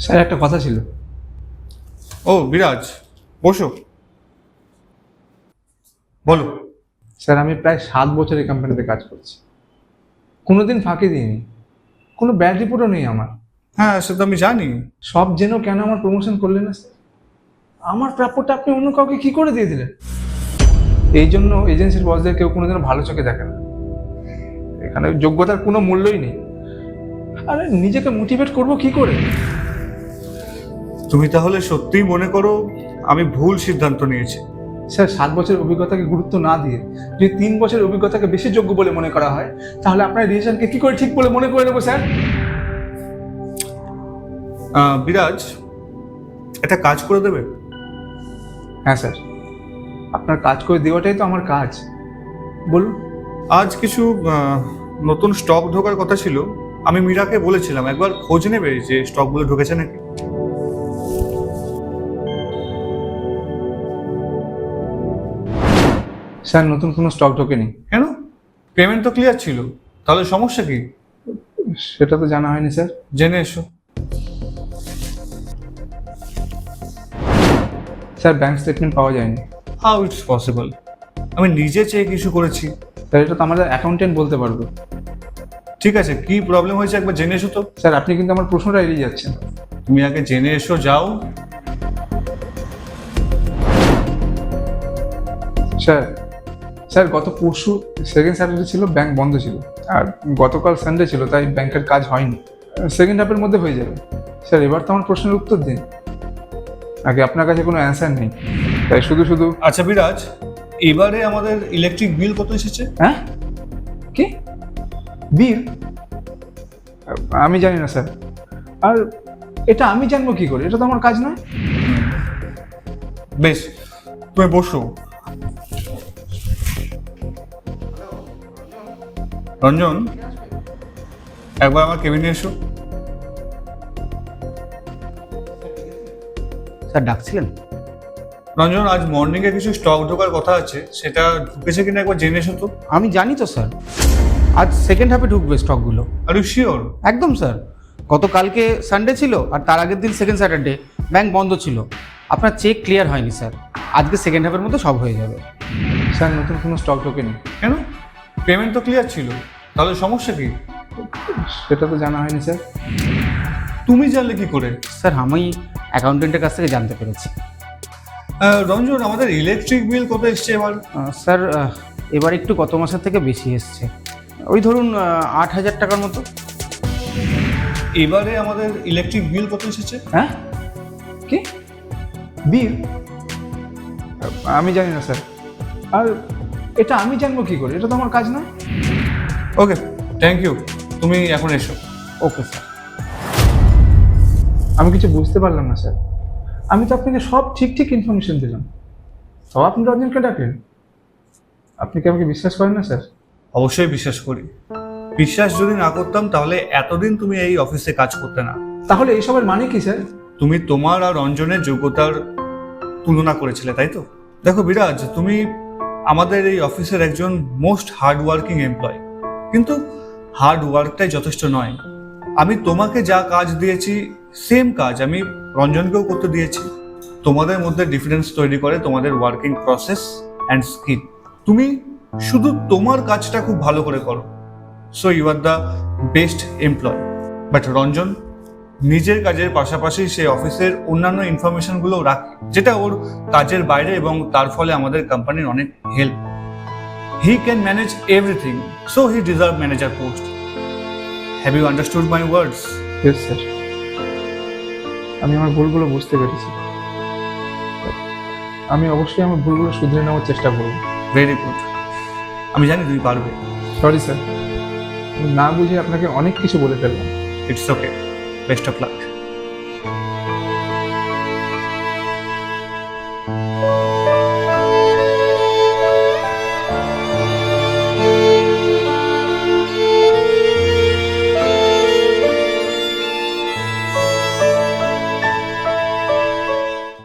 Sir একটা কথা ছিল। ও বিরাজ, বসো, বলো। স্যার আমি প্রায় 7 বছর এই কোম্পানিতে কাজ করছি, কোনোদিন ফাঁকি দিইনি, কোনো ব্যাড রিপোর্টও নেই আমার। হ্যাঁ, সে তো আমি জানি। সব জেনেও কেন আমার প্রমোশন করলেন না স্যার? আমার প্রাপ্যটা আপনি অন্য কাউকে কি করে দিয়ে দিলেন? এই জন্য এজেন্সির বসদের কেউ কোনোদিনও ভালো চোখে দেখে না। এখানে যোগ্যতার কোনো মূল্যই নেই। আরে নিজেকে মোটিভেট করবো কি করে? তুমি তাহলে সত্যিই মনে করো আমি ভুল সিদ্ধান্ত নিয়েছি? স্যার 7 বছরের অভিজ্ঞতাকে গুরুত্ব না দিয়ে যদি 3 বছরের অভিজ্ঞতাকে বেশি যোগ্য বলে মনে করা হয়, তাহলে আপনার ডিসিশনকে কি করে ঠিক বলে মনে করে নেবো স্যার? বিরাজ, একটা কাজ করে দেবে? হ্যাঁ স্যার, আপনার কাজ করে দেওয়াটাই তো আমার কাজ। বলুন। আজ কিছু নতুন স্টক ঢোকার কথা ছিল। আমি মীরাকে বলেছিলাম একবার খোঁজ নেবে যে স্টকগুলো ঢুকেছে নাকি। স্যার নতুন কোনো স্টক ঢোকেনি। কেন? পেমেন্ট তো ক্লিয়ার ছিল, তাহলে সমস্যা কি? সেটা তো জানা হয়নি স্যার। জেনে এসো। স্যার ব্যাংক স্টেটমেন্ট পাওয়া যায়নি। How it's possible? আমি নিজে চেক ইস্যু করেছি। স্যার এটা তো আমাদের অ্যাকাউন্টেন্ট বলতে পারবে। ঠিক আছে, কি প্রবলেম হয়েছে একবার জেনে এসো তো। স্যার আপনি কিন্তু আমার প্রশ্নটা এড়িয়ে যাচ্ছেন। তুমি আগে জেনে এসো, যাও। স্যার স্যার গত পরশু সেকেন্ড স্যাটারডে ছিল, ব্যাংক বন্ধ ছিল, আর গতকাল সানডে ছিল, তাই ব্যাংকের কাজ হয়নি। সেকেন্ড হাফের মধ্যে হয়ে যাবে। স্যার এবার তো আমার প্রশ্নের উত্তর দিন। আগে আপনার কাছে কোনো অ্যান্সার নেই, তাই শুধু শুধু। আচ্ছা বিরাজ, এবারে আমাদের ইলেকট্রিক বিল কত এসেছে? হ্যাঁ, কি বিল? আমি জানি না স্যার। আর এটা আমি জানবো কি করে? এটা তো আমার কাজ নয়। বেশ, তুমি বসো। রঞ্জন, একবার আমার কেবিনে এসো। স্যার ডাকছিলেন? রঞ্জন, আজ মর্নিং এ কিছু স্টক ঢোকার কথা আছে, সেটা ঢুকেছে কিনা একবার জেনে এসো তো। আমি জানি তো স্যার, আজ সেকেন্ড হাফে ঢুকবে স্টকগুলো। Are you sure? একদম স্যার, গতকালকে সানডে ছিল আর তার আগের দিন সেকেন্ড স্যাটারডে, ব্যাংক বন্ধ ছিল। আপনার চেক ক্লিয়ার হয়নি স্যার, আজকে সেকেন্ড হাফের মধ্যে সব হয়ে যাবে। স্যার নতুন কোনো স্টক ঢোকেনি। কেন? পেমেন্ট তো ক্লিয়ার ছিল, তাহলে সমস্যা কি? সেটা তো জানা হয়নি স্যার। তুমি জানলে কি করে? স্যার আমি অ্যাকাউন্টেন্টের কাছ থেকে জানতে পেরেছি। রঞ্জন, আমাদের ইলেকট্রিক বিল কত এসছে এবার? স্যার এবার একটু গত মাসের থেকে বেশি এসছে, ওই ধরুন 8,000 টাকার মতো। এবারে আমাদের ইলেকট্রিক বিল কত এসেছে? হ্যাঁ, কি বিল? আমি জানি না স্যার। আর এটা আমি জানবো কি করে? এটা তো আমার কাজ নয়। ওকে, থ্যাংক ইউ। তুমি এখন এসো। Okay sir. আমি কিছু বুঝতে পারলাম না স্যার। আমি তো আপনাকে সব ঠিক ঠিক ইনফরমেশন দিলাম, সব আপনি রঞ্জনকে ডাকেন। আপনি কি আমাকে বিশ্বাস করেন না স্যার? অবশ্যই বিশ্বাস করি। বিশ্বাস যদি না করতাম তাহলে এতদিন তুমি এই অফিসে কাজ করতে না। তাহলে এইসবের মানে কি স্যার? তুমি তোমার আর রঞ্জনের যোগ্যতার তুলনা করেছিলে, তাই তো? দেখো বিরাজ, তুমি আমাদের এই অফিসের একজন মোস্ট হার্ড ওয়ার্কিং এমপ্লয়, কিন্তু হার্ড ওয়ার্কটাই যথেষ্ট নয়। আমি তোমাকে যা কাজ দিয়েছি সেম কাজ আমি রঞ্জনকেও করতে দিয়েছি। তোমাদের মধ্যে ডিফারেন্স তৈরি করে তোমাদের ওয়ার্কিং প্রসেস অ্যান্ড স্কিল। তুমি শুধু তোমার কাজটা খুব ভালো করে করো, so you are the best employ. But Ranjan নিজের কাজের পাশাপাশি সে অফিসের অন্যান্য ইনফরমেশনগুলো রাখে, যেটা ওর কাজের বাইরে, এবং তার ফলে আমাদের কোম্পানির অনেক help. He can manage everything, so he deserve manager post. Have you understood my words? Yes sir, আমি আমার ভুলগুলো বুঝতে পেরেছি। আমি অবশ্যই আমার ভুলগুলো শুধরে নেওয়ার চেষ্টা করব। ভেরি গুড, আমি জানি তুমি পারবে। সরি স্যার, না বুঝে আপনাকে অনেক কিছু বলে ফেললাম। It's okay, best of luck.